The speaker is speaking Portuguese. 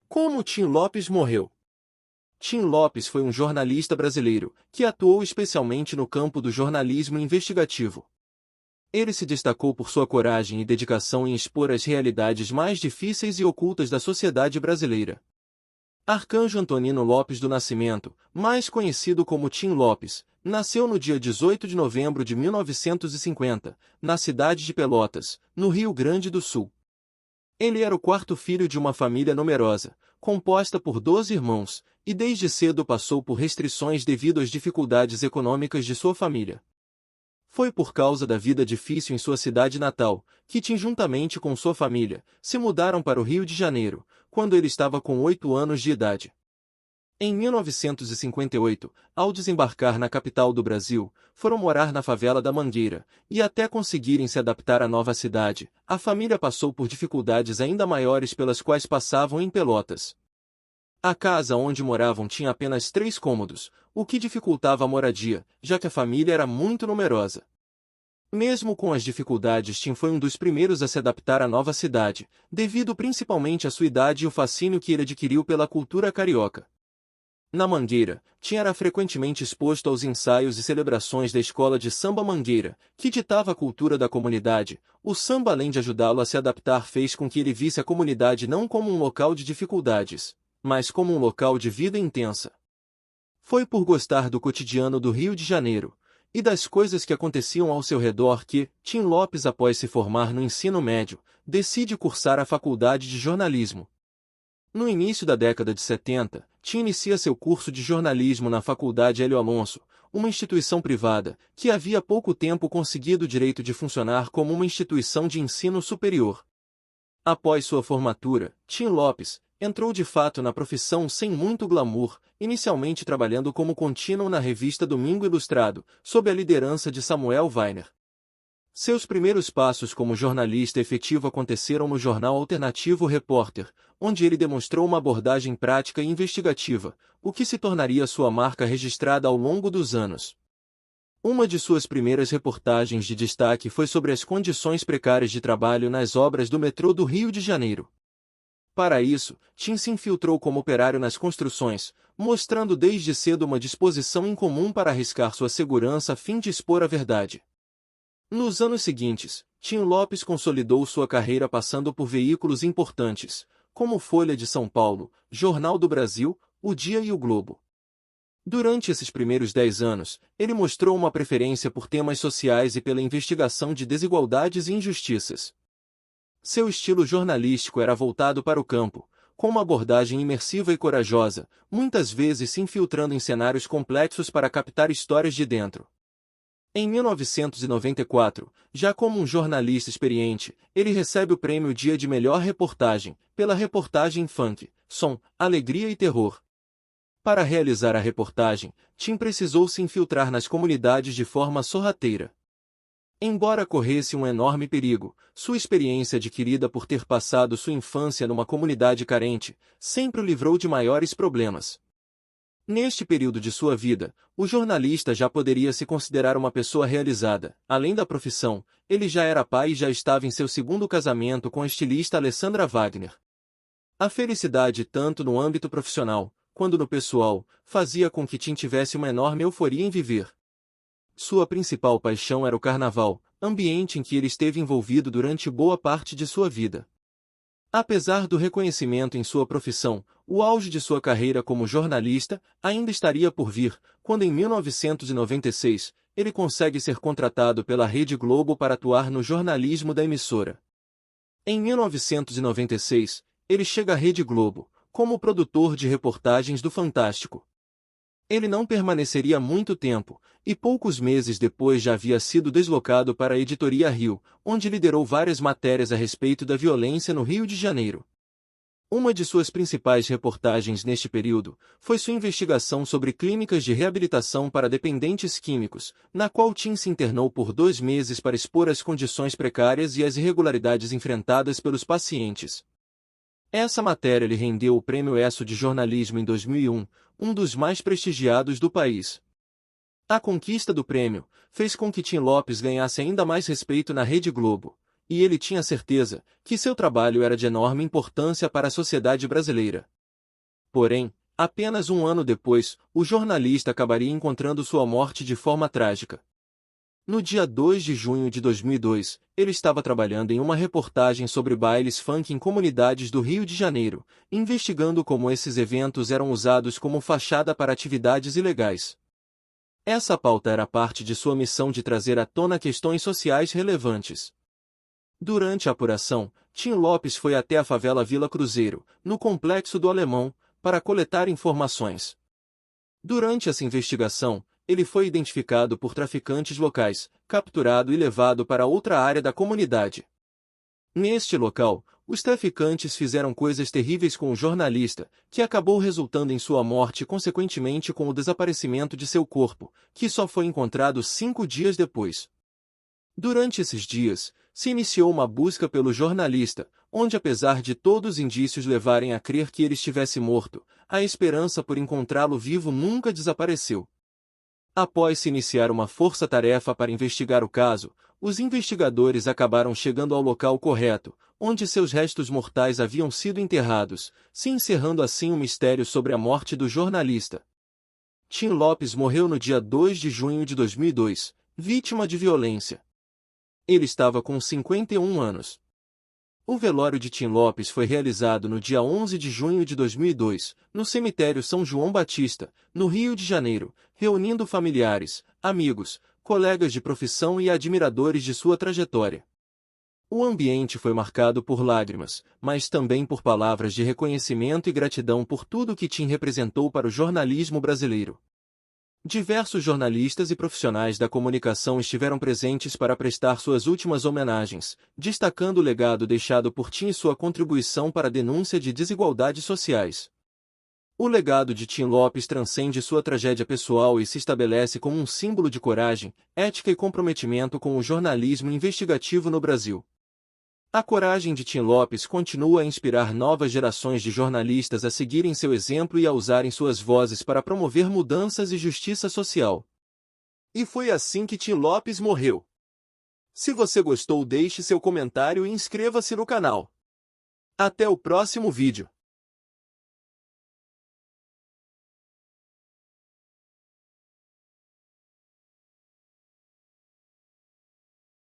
Como Tim Lopes morreu? Tim Lopes foi um jornalista brasileiro, que atuou especialmente no campo do jornalismo investigativo. Ele se destacou por sua coragem e dedicação em expor as realidades mais difíceis e ocultas da sociedade brasileira. Arcanjo Antonino Lopes do Nascimento, mais conhecido como Tim Lopes, nasceu no dia 18 de novembro de 1950, na cidade de Pelotas, no Rio Grande do Sul. Ele era o quarto filho de uma família numerosa, composta por 12 irmãos, e desde cedo passou por restrições devido às dificuldades econômicas de sua família. Foi por causa da vida difícil em sua cidade natal, que Tim, juntamente com sua família, se mudaram para o Rio de Janeiro, quando ele estava com 8 anos de idade. Em 1958, ao desembarcar na capital do Brasil, foram morar na favela da Mangueira, e até conseguirem se adaptar à nova cidade, a família passou por dificuldades ainda maiores pelas quais passavam em Pelotas. A casa onde moravam tinha apenas 3 cômodos, o que dificultava a moradia, já que a família era muito numerosa. Mesmo com as dificuldades, Tim foi um dos primeiros a se adaptar à nova cidade, devido principalmente à sua idade e o fascínio que ele adquiriu pela cultura carioca. Na Mangueira, Tim era frequentemente exposto aos ensaios e celebrações da escola de samba Mangueira, que ditava a cultura da comunidade. O samba, além de ajudá-lo a se adaptar, fez com que ele visse a comunidade não como um local de dificuldades, mas como um local de vida intensa. Foi por gostar do cotidiano do Rio de Janeiro e das coisas que aconteciam ao seu redor que Tim Lopes, após se formar no ensino médio, decide cursar a faculdade de jornalismo. No início da década de 70, Tim inicia seu curso de jornalismo na Faculdade Hélio Alonso, uma instituição privada, que havia pouco tempo conseguido o direito de funcionar como uma instituição de ensino superior. Após sua formatura, Tim Lopes entrou de fato na profissão sem muito glamour, inicialmente trabalhando como contínuo na revista Domingo Ilustrado, sob a liderança de Samuel Weiner. Seus primeiros passos como jornalista efetivo aconteceram no jornal alternativo Repórter, onde ele demonstrou uma abordagem prática e investigativa, o que se tornaria sua marca registrada ao longo dos anos. Uma de suas primeiras reportagens de destaque foi sobre as condições precárias de trabalho nas obras do metrô do Rio de Janeiro. Para isso, Tim se infiltrou como operário nas construções, mostrando desde cedo uma disposição incomum para arriscar sua segurança a fim de expor a verdade. Nos anos seguintes, Tim Lopes consolidou sua carreira passando por veículos importantes, como Folha de São Paulo, Jornal do Brasil, O Dia e o Globo. Durante esses primeiros 10 anos, ele mostrou uma preferência por temas sociais e pela investigação de desigualdades e injustiças. Seu estilo jornalístico era voltado para o campo, com uma abordagem imersiva e corajosa, muitas vezes se infiltrando em cenários complexos para captar histórias de dentro. Em 1994, já como um jornalista experiente, ele recebe o prêmio Dia de Melhor Reportagem, pela reportagem Funk, Som, Alegria e Terror. Para realizar a reportagem, Tim precisou se infiltrar nas comunidades de forma sorrateira. Embora corresse um enorme perigo, sua experiência adquirida por ter passado sua infância numa comunidade carente, sempre o livrou de maiores problemas. Neste período de sua vida, o jornalista já poderia se considerar uma pessoa realizada. Além da profissão, ele já era pai e já estava em seu segundo casamento com a estilista Alessandra Wagner. A felicidade, tanto no âmbito profissional, quanto no pessoal, fazia com que Tim tivesse uma enorme euforia em viver. Sua principal paixão era o carnaval, ambiente em que ele esteve envolvido durante boa parte de sua vida. Apesar do reconhecimento em sua profissão, o auge de sua carreira como jornalista ainda estaria por vir, quando em 1996, ele consegue ser contratado pela Rede Globo para atuar no jornalismo da emissora. Em 1996, ele chega à Rede Globo, como produtor de reportagens do Fantástico. Ele não permaneceria muito tempo, e poucos meses depois já havia sido deslocado para a Editoria Rio, onde liderou várias matérias a respeito da violência no Rio de Janeiro. Uma de suas principais reportagens neste período foi sua investigação sobre clínicas de reabilitação para dependentes químicos, na qual Tim se internou por 2 meses para expor as condições precárias e as irregularidades enfrentadas pelos pacientes. Essa matéria lhe rendeu o Prêmio ESSO de Jornalismo em 2001, um dos mais prestigiados do país. A conquista do prêmio fez com que Tim Lopes ganhasse ainda mais respeito na Rede Globo, e ele tinha certeza que seu trabalho era de enorme importância para a sociedade brasileira. Porém, apenas um ano depois, o jornalista acabaria encontrando sua morte de forma trágica. No dia 2 de junho de 2002, ele estava trabalhando em uma reportagem sobre bailes funk em comunidades do Rio de Janeiro, investigando como esses eventos eram usados como fachada para atividades ilegais. Essa pauta era parte de sua missão de trazer à tona questões sociais relevantes. Durante a apuração, Tim Lopes foi até a favela Vila Cruzeiro, no Complexo do Alemão, para coletar informações. Durante essa investigação, ele foi identificado por traficantes locais, capturado e levado para outra área da comunidade. Neste local, os traficantes fizeram coisas terríveis com o jornalista, que acabou resultando em sua morte e consequentemente com o desaparecimento de seu corpo, que só foi encontrado 5 dias depois. Durante esses dias, se iniciou uma busca pelo jornalista, onde apesar de todos os indícios levarem a crer que ele estivesse morto, a esperança por encontrá-lo vivo nunca desapareceu. Após se iniciar uma força-tarefa para investigar o caso, os investigadores acabaram chegando ao local correto, onde seus restos mortais haviam sido enterrados, se encerrando assim o mistério sobre a morte do jornalista. Tim Lopes morreu no dia 2 de junho de 2002, vítima de violência. Ele estava com 51 anos. O velório de Tim Lopes foi realizado no dia 11 de junho de 2002, no cemitério São João Batista, no Rio de Janeiro, reunindo familiares, amigos, colegas de profissão e admiradores de sua trajetória. O ambiente foi marcado por lágrimas, mas também por palavras de reconhecimento e gratidão por tudo que Tim representou para o jornalismo brasileiro. Diversos jornalistas e profissionais da comunicação estiveram presentes para prestar suas últimas homenagens, destacando o legado deixado por Tim e sua contribuição para a denúncia de desigualdades sociais. O legado de Tim Lopes transcende sua tragédia pessoal e se estabelece como um símbolo de coragem, ética e comprometimento com o jornalismo investigativo no Brasil. A coragem de Tim Lopes continua a inspirar novas gerações de jornalistas a seguirem seu exemplo e a usarem suas vozes para promover mudanças e justiça social. E foi assim que Tim Lopes morreu. Se você gostou, deixe seu comentário e inscreva-se no canal. Até o próximo vídeo.